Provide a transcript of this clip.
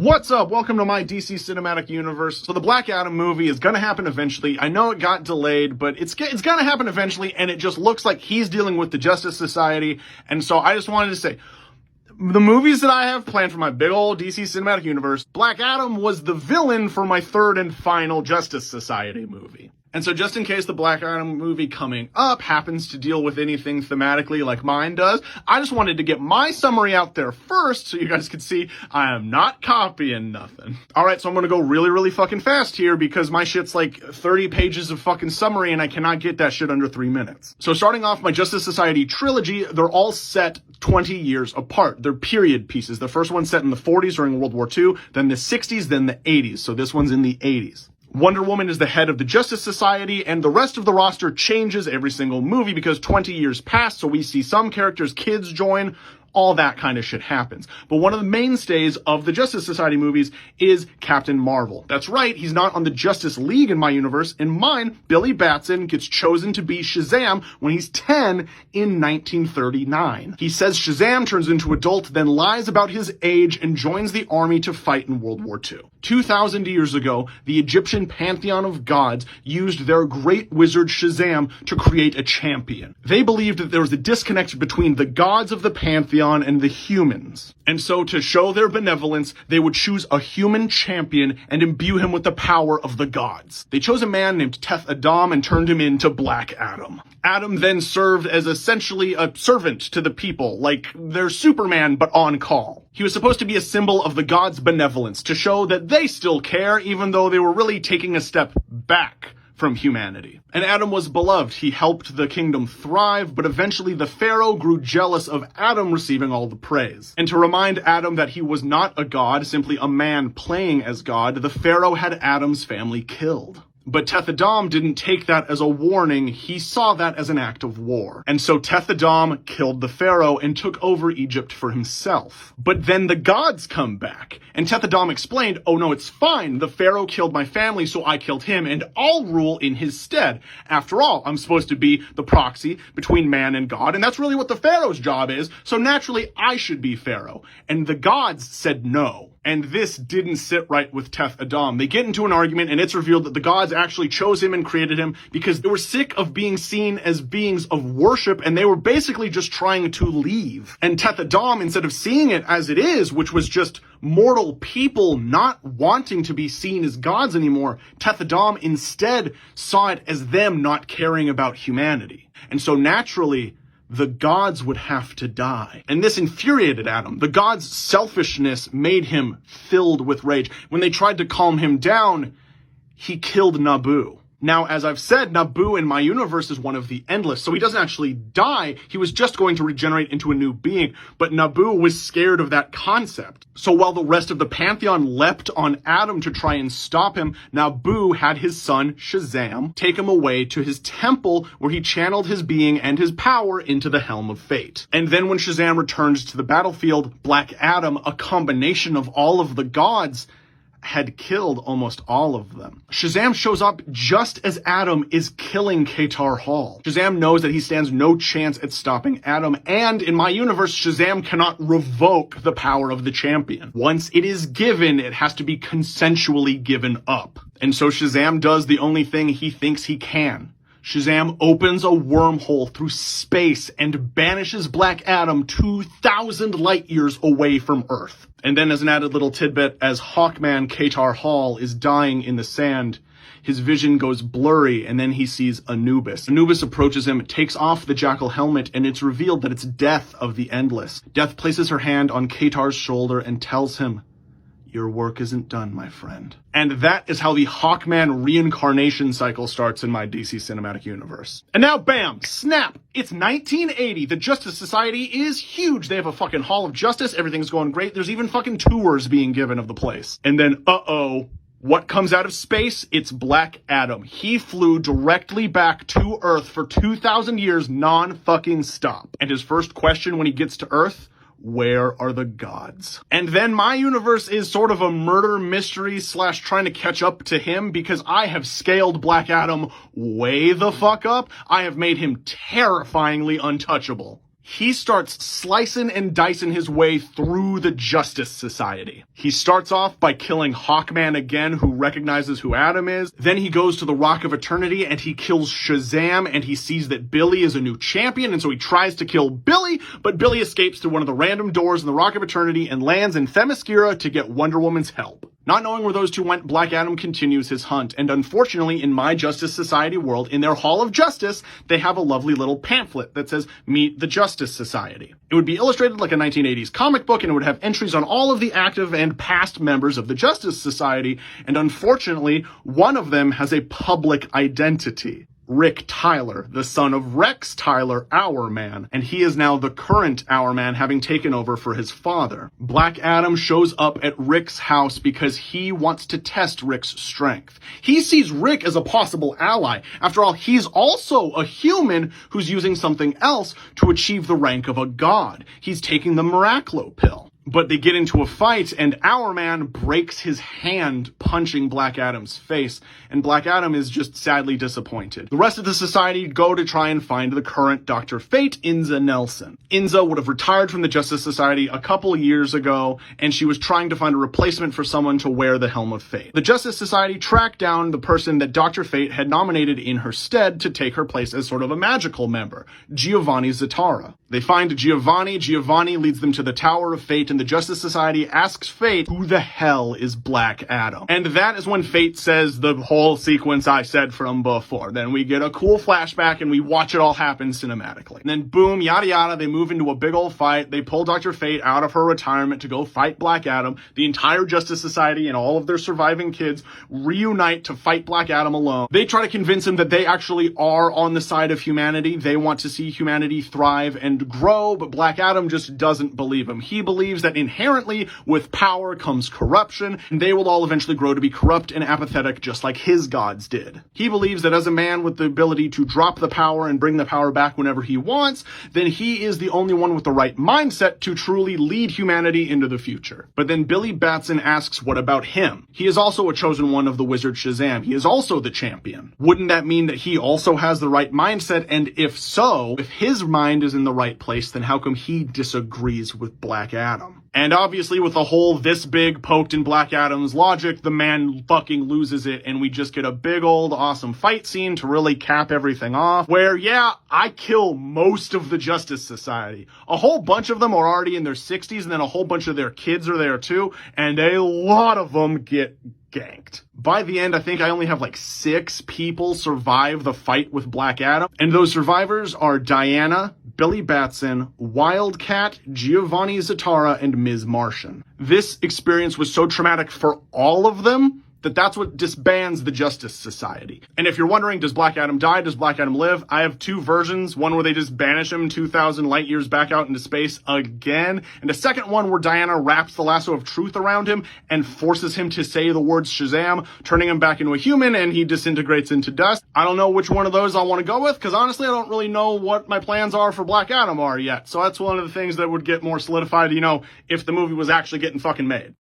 What's up? Welcome to my DC Cinematic Universe. So the Black Adam movie is gonna happen eventually. I know it got delayed, but it's gonna happen eventually, and it just looks like he's dealing with the Justice Society. And so I just wanted to say, the movies that I have planned for my big old DC Cinematic Universe, Black Adam was the villain for my third and final Justice Society movie. And so just in case the Black Adam movie coming up happens to deal with anything thematically like mine does, I just wanted to get my summary out there first so you guys could see I am not copying nothing. Alright, so I'm gonna go really fucking fast here because my shit's like 30 pages of fucking summary and I cannot get that shit under 3 minutes. So starting off my Justice Society trilogy, they're all set 20 years apart. They're period pieces. The first one's set in the 40s during World War II, then the 60s, then the 80s. So this one's in the 80s. Wonder Woman is the head of the Justice Society, and the rest of the roster changes every single movie because 20 years pass, so we see some characters' kids join, all that kind of shit happens. But one of the mainstays of the Justice Society movies is Captain Marvel. That's right, he's not on the Justice League in my universe. In mine, Billy Batson gets chosen to be Shazam when he's 10 in 1939. He says Shazam turns into adult, then lies about his age and joins the army to fight in World War II. 2,000 years ago, the Egyptian pantheon of gods used their great wizard Shazam to create a champion. They believed that there was a disconnect between the gods of the pantheon and the humans. And so to show their benevolence, they would choose a human champion and imbue him with the power of the gods. They chose a man named Teth Adam and turned him into Black Adam. Adam then served as essentially a servant to the people, like their Superman but on call. He was supposed to be a symbol of the gods' benevolence, to show that they still care even though they were really taking a step back from humanity. And Adam was beloved. He helped the kingdom thrive, but eventually the Pharaoh grew jealous of Adam receiving all the praise. And to remind Adam that he was not a god, simply a man playing as God, the Pharaoh had Adam's family killed. But Teth Adam didn't take that as a warning, he saw that as an act of war. And so Teth Adam killed the Pharaoh and took over Egypt for himself. But then the gods come back, and Teth Adam explained, oh no, it's fine, the Pharaoh killed my family, so I killed him, and I'll rule in his stead. After all, I'm supposed to be the proxy between man and God, and that's really what the Pharaoh's job is, so naturally I should be Pharaoh. And the gods said no. And this didn't sit right with Teth Adam. They get into an argument, and it's revealed that the gods actually chose him and created him because they were sick of being seen as beings of worship, and they were basically just trying to leave. And Teth Adam, instead of seeing it as it is, which was just mortal people not wanting to be seen as gods anymore, Teth Adam instead saw it as them not caring about humanity. And so naturally, the gods would have to die. And this infuriated Adam. The gods' selfishness made him filled with rage. When they tried to calm him down, he killed Nabu. Now, as I've said, Nabu in my universe is one of the endless, so he doesn't actually die. He was just going to regenerate into a new being, but Nabu was scared of that concept. So while the rest of the pantheon leapt on Adam to try and stop him, Nabu had his son, Shazam, take him away to his temple where he channeled his being and his power into the Helm of Fate. And then when Shazam returns to the battlefield, Black Adam, a combination of all of the gods, had killed almost all of them. Shazam shows up just as Adam is killing Qatar Hall. Shazam knows that he stands no chance at stopping Adam, and in my universe, Shazam cannot revoke the power of the champion. Once it is given, it has to be consensually given up. And so Shazam does the only thing he thinks he can. Shazam opens a wormhole through space and banishes Black Adam 2,000 light years away from Earth. And then as an added little tidbit, as Hawkman Qatar Hall is dying in the sand, his vision goes blurry and then he sees Anubis. Anubis approaches him, takes off the jackal helmet, and it's revealed that it's Death of the Endless. Death places her hand on Qatar's shoulder and tells him, your work isn't done, my friend. And that is how the Hawkman reincarnation cycle starts in my DC Cinematic Universe. And now, bam, snap, it's 1980. The Justice Society is huge. They have a fucking Hall of Justice. Everything's going great. There's even fucking tours being given of the place. And then, what comes out of space? It's Black Adam. He flew directly back to Earth for 2,000 years non-fucking stop. And his first question when he gets to Earth, where are the gods? And then my universe is sort of a murder mystery / trying to catch up to him because I have scaled Black Adam way the fuck up. I have made him terrifyingly untouchable. he starts slicing and dicing his way through the Justice Society. He starts off by killing Hawkman again, who recognizes who Adam is. Then he goes to the Rock of Eternity and he kills Shazam, and he sees that Billy is a new champion, and so he tries to kill Billy, but Billy escapes through one of the random doors in the Rock of Eternity and lands in Themyscira to get Wonder Woman's help. Not knowing where those two went, Black Adam continues his hunt, and unfortunately, in my Justice Society world, in their Hall of Justice, they have a lovely little pamphlet that says, "Meet the Justice Society." It would be illustrated like a 1980s comic book, and it would have entries on all of the active and past members of the Justice Society, and unfortunately, one of them has a public identity. Rick Tyler, the son of Rex Tyler, Hourman, and he is now the current Hourman, having taken over for his father. Black Adam shows up at Rick's house because he wants to test Rick's strength. He sees Rick as a possible ally. After all, he's also a human who's using something else to achieve the rank of a god. He's taking the Miraclo pill. But they get into a fight, and Hourman breaks his hand punching Black Adam's face, and Black Adam is just sadly disappointed. The rest of the society go to try and find the current Dr. Fate, Inza Nelson. Inza would have retired from the Justice Society a couple years ago, and she was trying to find a replacement for someone to wear the Helm of Fate. The Justice Society tracked down the person that Dr. Fate had nominated in her stead to take her place as sort of a magical member, Giovanni Zatara. They find Giovanni. Giovanni leads them to the Tower of Fate, and the Justice Society asks Fate, who the hell is Black Adam? And that is when Fate says the whole sequence I said from before. Then we get a cool flashback and we watch it all happen cinematically. And then boom, yada yada, they move into a big old fight. They pull Dr. Fate out of her retirement to go fight Black Adam. The entire Justice Society and all of their surviving kids reunite to fight Black Adam alone. They try to convince him that they actually are on the side of humanity. They want to see humanity thrive and grow, but Black Adam just doesn't believe him. He believes that inherently with power comes corruption, and they will all eventually grow to be corrupt and apathetic just like his gods did. He believes that as a man with the ability to drop the power and bring the power back whenever he wants, then he is the only one with the right mindset to truly lead humanity into the future. But then Billy Batson asks, what about him? He is also a chosen one of the wizard Shazam. He is also the champion. Wouldn't that mean that he also has the right mindset? And if so, if his mind is in the right place, then how come he disagrees with Black Adam? And obviously with the whole this big poked in Black Adam's logic, the man fucking loses it, and we just get a big old awesome fight scene to really cap everything off, where, yeah, I kill most of the Justice Society. A whole bunch of them are already in their 60s, and then a whole bunch of their kids are there too, and a lot of them get ganked. By the end, I think I only have like 6 people survive the fight with Black Adam, and those survivors are Diana, Billy Batson, Wildcat, Giovanni Zatara, and Ms. Martian. This experience was so traumatic for all of them that that's what disbands the Justice Society. And if you're wondering, does Black Adam die? Does Black Adam live? I have 2 versions. One where they just banish him 2,000 light years back out into space again. And a second one where Diana wraps the lasso of truth around him and forces him to say the words Shazam, turning him back into a human, and he disintegrates into dust. I don't know which one of those I want to go with, because honestly, I don't really know what my plans are for Black Adam are yet. So that's one of the things that would get more solidified, you know, if the movie was actually getting fucking made.